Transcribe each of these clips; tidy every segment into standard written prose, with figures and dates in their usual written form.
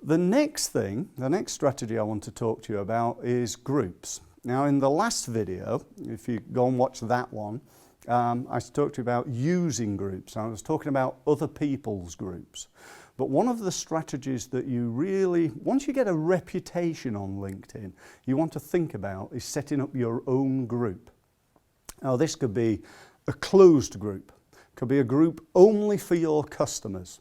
The next strategy I want to talk to you about is groups. Now, in the last video, if you go and watch that one, I talked to you about using groups. I was talking about other people's groups. But one of the strategies that you really, once you get a reputation on LinkedIn, you want to think about is setting up your own group. Now, this could be a closed group. It could be a group only for your customers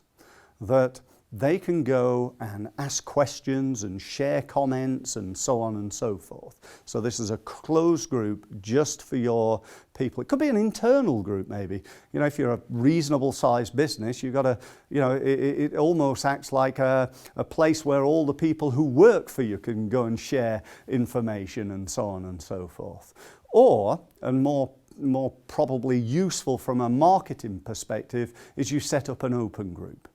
that they can go and ask questions and share comments and so on and so forth. So this is a closed group just for your people. It could be an internal group maybe. You know, if you're a reasonable sized business, you've got to, you know, it almost acts like a place where all the people who work for you can go and share information and so on and so forth. Or, and more probably useful from a marketing perspective, is you set up an open group.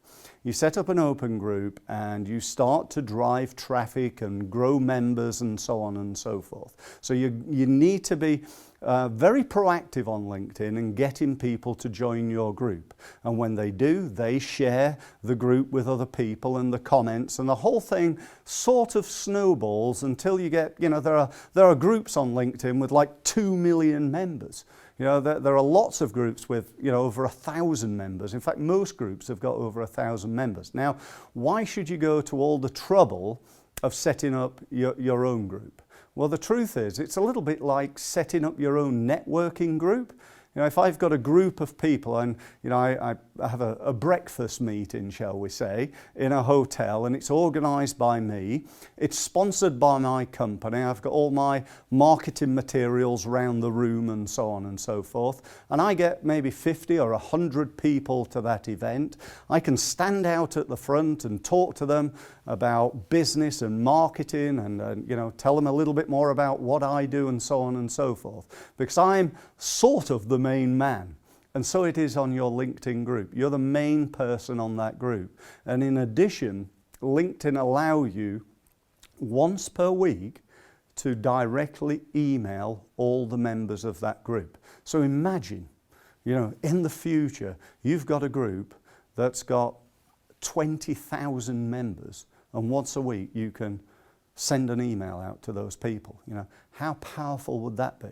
You set up an open group and you start to drive traffic and grow members and so on and so forth. So you need to be very proactive on LinkedIn and getting people to join your group. And when they do, they share the group with other people and the comments, and the whole thing sort of snowballs until you get, you know, there are groups on LinkedIn with like 2 million members. You know, there are lots of groups with, you know, over 1,000 members. In fact, most groups have got over 1,000 members. Now, why should you go to all the trouble of setting up your own group? Well, the truth is, it's a little bit like setting up your own networking group. You know, if I've got a group of people and, you know, I have a breakfast meeting, shall we say, in a hotel, and it's organised by me, it's sponsored by my company, I've got all my marketing materials around the room and so on and so forth, and I get maybe 50 or 100 people to that event. I can stand out at the front and talk to them about business and marketing and you know, tell them a little bit more about what I do and so on and so forth, because I'm sort of the main man. And so it is on your LinkedIn group. You're the main person on that group. And in addition, LinkedIn allow you once per week to directly email all the members of that group. So imagine, you know, in the future, you've got a group that's got 20,000 members, and once a week you can send an email out to those people. You know, how powerful would that be?